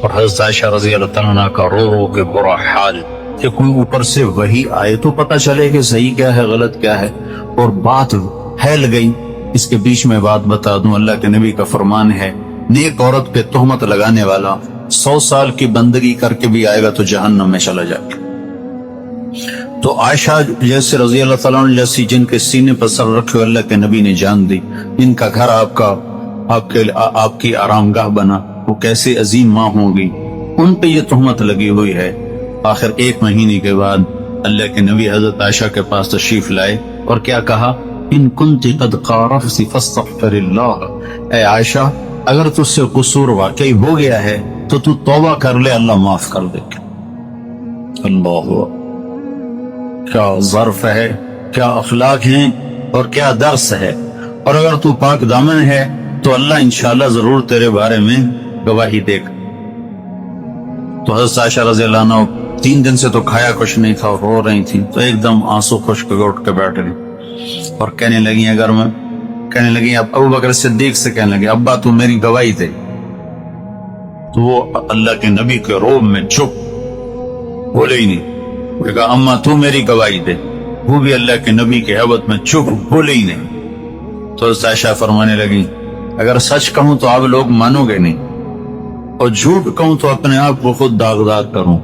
اور حضرت عائشہ رضی اللہ تعالیٰ عنہ کا رو رو کے برا حال کہ کوئی اوپر سے وحی آئے تو پتہ چلے کہ صحیح کیا ہے غلط کیا ہے، اور بات پھیل گئی۔ اس کے بیچ میں بات بتا دوں، اللہ کے نبی کا فرمان ہے نیک عورت پہ تہمت لگانے والا 100 سال کی بندگی کر کے بھی آئے گا تو جہنم میں چلا جائے گا۔ تو عائشہ جیسے رضی اللہ تعالیٰ عنہ جیسی جن کے سینے پر سر رکھے اللہ کے نبی نے جان دی، جن کا گھر آپ کی آرام گاہ بنا، وہ کیسے عظیم ماں ہوں گی، ان پہ یہ تہمت لگی ہوئی ہے۔ آخر 1 مہینے کے بعد اللہ کے نبی حضرت عائشہ کے پاس تشریف لائے اور کیا کہا؟ ان کنت قد قارفت فاستغفر اللہ، اے عائشہ اگر تجھ سے قصور واقعی ہو گیا ہے تو تو توبہ کر لے، اللہ معاف کر دے گا۔ اللہ، کیا ظرف ہے، کیا اخلاق ہیں، اور کیا درس ہے۔ اور اگر تو پاک دامن ہے تو اللہ انشاءاللہ ضرور تیرے بارے میں گواہی دے گا۔ تو حضرت عائشہ رضی اللہ عنہ 3 دن سے تو کھایا کچھ نہیں تھا اور رو رہی تھی، تو ایک دم آنسو خشک اٹھ کے بیٹھ گئی اور کہنے لگی اب ابو بکر صدیق سے کہنے لگی ابا تو میری گواہی دے۔ تو وہ اللہ کے نبی کے روب میں چپ، بولے ہی نہیں۔ وہ کہا اماں تو میری گواہی دے، وہ بھی اللہ کے نبی کے حیبت میں چپ، بولے ہی نہیں۔ تو حضرت عائشہ فرمانے لگی اگر سچ کہوں تو آپ لوگ مانو گے نہیں، اور جھوٹ کہوں تو اپنے آپ کو خود داغدار کروں۔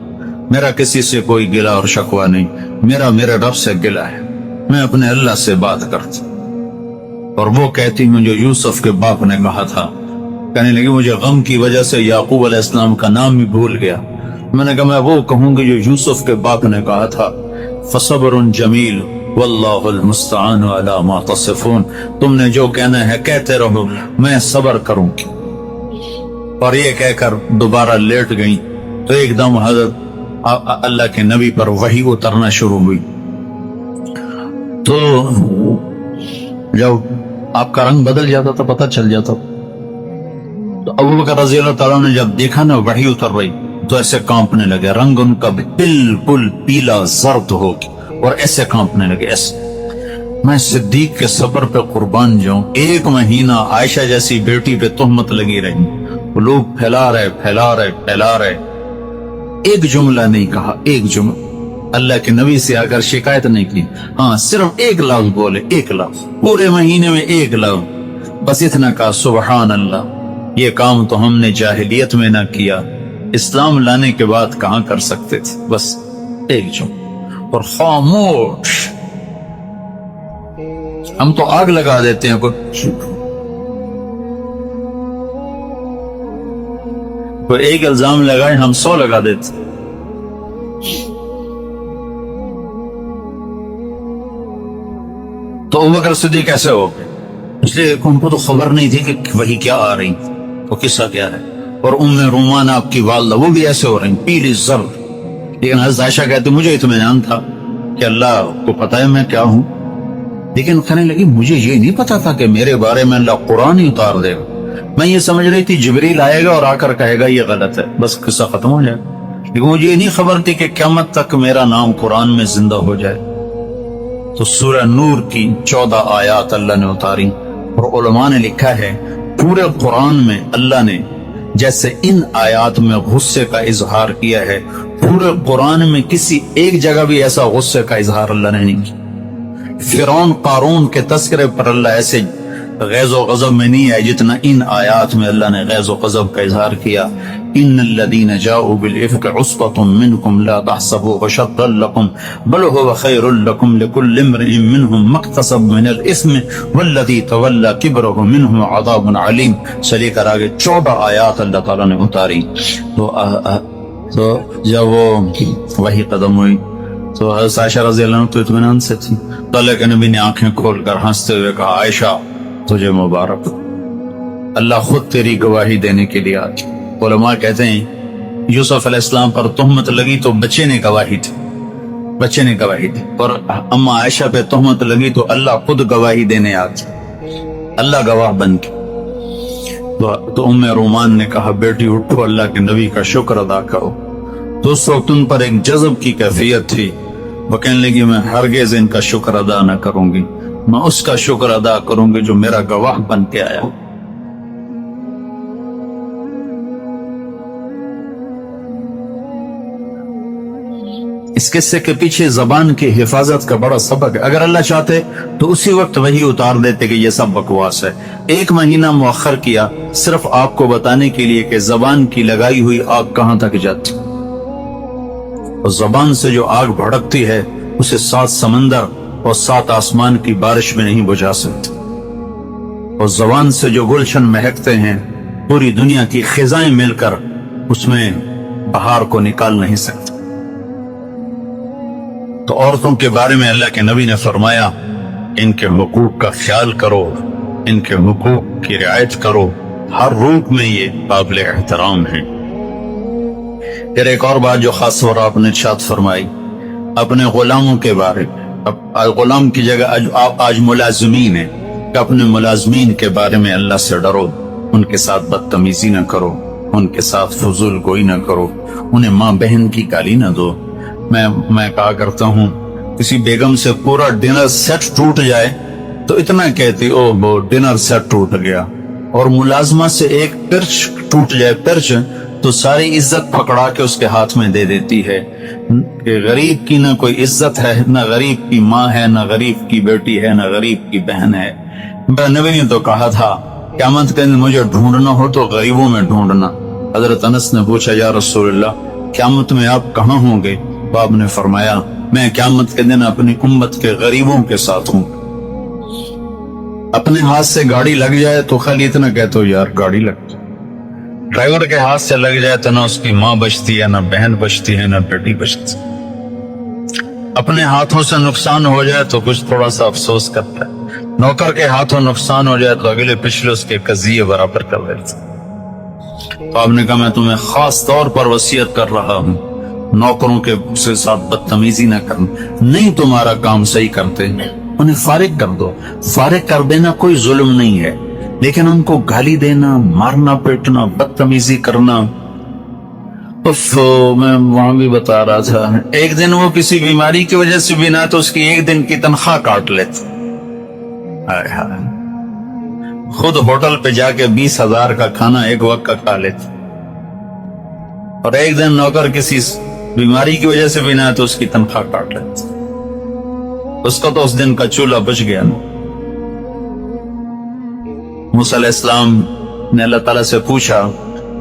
میرا کسی سے کوئی گلہ اور شکوہ نہیں، میرا میرے رب سے گلہ ہے، میں اپنے اللہ سے بات کرتا اور وہ کہتی ہوں جو یوسف کے باپ نے کہا تھا۔ کہنے لگی مجھے غم کی وجہ سے یعقوب علیہ السلام کا نام ہی بھول گیا۔ میں نے کہا میں وہ کہوں گی جو یوسف کے باپ نے کہا تھا، فصبر جمیل واللہ المستعان علی ما تصفون، تم نے جو کہنا ہے کہتے رہو، میں صبر کروں گی۔ اور یہ کہہ کر دوبارہ لیٹ گئی تو ایک دم حضرت اللہ کے نبی پر وحی اترنا شروع ہوئی۔ تو جب آپ کا رنگ بدل جاتا تھا پتہ چل جاتا، تو ابو بکر رضی اللہ تعالیٰ نے جب دیکھا نا وحی اتر رہی تو ایسے کانپنے لگے، رنگ ان کا بالکل پیلا زرد ہو گیا اور ایسے کانپنے لگے ایسے۔ میں صدیق کے صبر پہ قربان جاؤں، 1 مہینہ عائشہ جیسی بیٹی پہ تہمت لگی رہی، وہ لوگ پھیلا رہے، ایک جملہ نہیں کہا، ایک جملہ اللہ کے نبی سے آ کر شکایت نہیں کی، ہاں صرف 1 لفظ بولے، 1 لفظ پورے مہینے میں 1 لفظ، بس اتنا کہا سبحان اللہ، یہ کام تو ہم نے جاہلیت میں نہ کیا، اسلام لانے کے بعد کہاں کر سکتے تھے؟ بس ایک چپ اور خاموش. ہم تو آگ لگا دیتے ہیں، کوئی ایک الزام لگائے ہم 100 لگا دیتے. تو ابوبکر صدیق کیسے ہو گئے؟ اس لیے ان کو تو خبر نہیں تھی کہ وہی کیا آ رہی، وہ قصہ کیا ہے. اور ام رومان آپ کی والدہ وہ بھی ایسے ہو رہی ہیں پیلی زر. لیکن حضرت عائشہ کہتے مجھے اطمینان تھا کہ اللہ کو پتہ ہے میں کیا ہوں، لیکن کہنے لگی مجھے یہ نہیں پتا تھا کہ میرے بارے میں اللہ قرآن ہی اتار دے گا. میں یہ سمجھ رہی تھی جبریل آئے گا اور آ کر کہے گا یہ غلط ہے، بس قصہ ختم ہو جائے. لیکن مجھے یہ نہیں خبر تھی کہ قیامت تک میرا نام قرآن میں زندہ ہو جائے. تو سورہ نور کی 14 آیات اللہ نے اتاری، اور علماء نے لکھا ہے پورے قرآن میں اللہ نے جیسے ان آیات میں غصے کا اظہار کیا ہے، پورے قرآن میں کسی ایک جگہ بھی ایسا غصے کا اظہار اللہ نے نہیں کیا. فرعون قارون کے تذکرے پر اللہ ایسے غیظ و غضب میں نہیں ہے جتنا ان آیات میں اللہ نے غیظ و غضب کا اظہار کیا. ان الذين جاءوا بالافك عصبة منكم لا تحسبوه شرا لكم بل هو خير لكم لكل امرئ منهم ما اكتسب من الاثم والذي تولى كبره منهم عذاب عليم. سے لے کر آگے 14 آیات اللہ تعالیٰ نے اتاری. تو جب وہ وہی قدم ہوئی تو حضرت عائشہ رضی اللہ عنہ تو اطمینان سے تھی. تو اللہ کے نبی نے آنکھیں کھول کر ہنستے ہوئے کہا عائشہ تجھے مبارک، اللہ خود تیری گواہی دینے کے لیے آتی. علماء کہتے ہیں یوسف علیہ السلام پر تہمت لگی تو بچے نے گواہی دی، بچے نے گواہی دی. اور اما عائشہ پہ تہمت لگی تو اللہ خود گواہی دینے آتی، اللہ گواہ بن کے. تو ام رومان نے کہا بیٹی اٹھو اللہ کے نبی کا شکر ادا کرو. تو اس وقت ان پر ایک جذب کی کیفیت تھی. وہ کہنے لگی میں ہرگز ان کا شکر ادا نہ کروں گی، میں اس کا شکر ادا کروں گی جو میرا گواہ بن کے آیا. اس قصے کے پیچھے زبان کی حفاظت کا بڑا سبق ہے. اگر اللہ چاہتے تو اسی وقت وہی اتار دیتے کہ یہ سب بکواس ہے. 1 مہینہ مؤخر کیا صرف آپ کو بتانے کے لیے کہ زبان کی لگائی ہوئی آگ کہاں تک جاتی. اور زبان سے جو آگ بھڑکتی ہے اسے 7 سمندر اور 7 آسمان کی بارش میں نہیں بجھا سکتے. اور زبان سے جو گلشن مہکتے ہیں پوری دنیا کی خزائیں مل کر اس میں بہار کو نکال نہیں سکتے. تو عورتوں کے بارے میں اللہ کے نبی نے فرمایا ان کے حقوق کا خیال کرو، ان کے حقوق کی رعایت کرو، ہر روپ میں یہ قابل احترام ہے. پھر ایک اور بات جو خاص طور آپ نے ارشاد فرمائی اپنے غلاموں کے بارے میں. اب غلام کی جگہ آپ آج ملازمین ہیں کہ اپنے ملازمین کے بارے میں اللہ سے ڈرو، ان کے ساتھ بدتمیزی نہ کرو، ان کے ساتھ فضول گوئی نہ کرو، انہیں ماں بہن کی گالی نہ دو. میں کہا کرتا ہوں کسی بیگم سے پورا ڈنر سیٹ ٹوٹ جائے تو اتنا کہتی او وہ ڈنر سیٹ ٹوٹ گیا. اور ملازمہ سے ایک پرچ ٹوٹ جائے پرچ تو ساری عزت پکڑا کے اس کے ہاتھ میں دے دیتی ہے کہ غریب کی نہ کوئی عزت ہے، نہ غریب کی ماں ہے، نہ غریب کی بیٹی ہے، نہ غریب کی بہن ہے. نبی نے تو کہا تھا قیامت کے دن مجھے ڈھونڈنا ہو تو غریبوں میں ڈھونڈنا. حضرت انس نے پوچھا یا رسول اللہ قیامت میں آپ کہاں ہوں گے؟ آپ نے فرمایا میں قیامت کے دن اپنی امت کے غریبوں کے ساتھ ہوں. اپنے ہاتھ سے گاڑی لگ جائے تو خالی اتنا کہتے ہو یار گاڑی لگ جائے. ڈرائیور کے ہاتھ سے لگ جائے تو نہ اس کی ماں بچتی ہے، نہ بہن بچتی ہے، نہ بیٹی بچتی. اپنے ہاتھوں سے نقصان ہو جائے تو کچھ تھوڑا سا افسوس کرتا ہے. نوکر کے ہاتھوں نقصان ہو جائے تو اگلے پچھلے اس کے قضیے برابر کر دیتے. تو آپ نے کہا میں تمہیں خاص طور پر وصیت کر رہا ہوں نوکروں کے ساتھ بدتمیزی نہ کرنا. نہیں تمہارا کام صحیح کرتے انہیں فارغ کر دو. فارغ کر دینا کوئی ظلم نہیں ہے، لیکن ان کو گالی دینا، مارنا پیٹنا، بدتمیزی کرنا. میں وہاں بھی بتا رہا تھا ایک دن وہ کسی بیماری کی وجہ سے بھی نہ تو اس کی 1 دن کی تنخواہ کاٹ لیتے. خود ہوٹل پہ جا کے 20,000 کا کھانا ایک وقت کا کھا لیتے، اور ایک دن نوکر کسی بیماری کی وجہ سے بھی نہ تو اس کی تنخواہ کاٹ لیتے. اس کو تو اس دن کا چولہا بچ گیا نا. موسیٰ علیہ السلام نے اللہ تعالیٰ سے پوچھا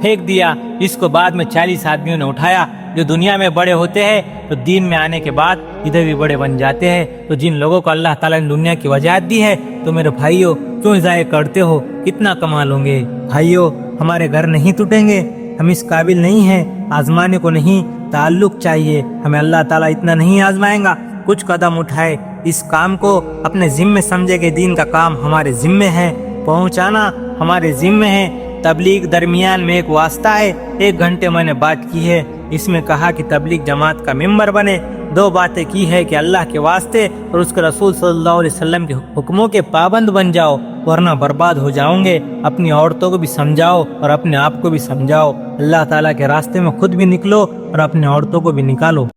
پھینک دیا، جس کو بعد میں 40 آدمیوں نے اٹھایا۔ جو دنیا میں بڑے ہوتے ہیں تو دین میں آنے کے بعد ادھر بھی بڑے بن جاتے ہیں۔ تو جن لوگوں کو اللہ تعالیٰ نے دنیا کی وجاہت دی ہے تو میرے بھائیوں کیوں ضائع کرتے ہو؟ کتنا کما لوں گے؟ بھائیوں ہمارے گھر نہیں ٹوٹیں گے، ہم اس قابل نہیں ہیں، آزمانے کو نہیں، تعلق چاہیے ہمیں۔ اللہ تعالیٰ اتنا نہیں آزمائیں گا۔ کچھ قدم اٹھائے، اس کام کو اپنے ذمے سمجھے کہ دین کا کام ہمارے ذمے ہے، پہنچانا ہمارے ذمے ہے۔ تبلیغ درمیان میں ایک واسطہ ہے، 1 گھنٹے میں نے بات کی ہے، اس میں کہا کہ تبلیغ جماعت کا ممبر بنے، 2 باتیں کی ہے کہ اللہ کے واسطے اور اس کے رسول صلی اللہ علیہ وسلم کے حکموں کے پابند بن جاؤ، ورنہ برباد ہو جاؤں گے۔ اپنی عورتوں کو بھی سمجھاؤ اور اپنے آپ کو بھی سمجھاؤ، اللہ تعالیٰ کے راستے میں خود بھی نکلو اور اپنے عورتوں کو بھی نکالو۔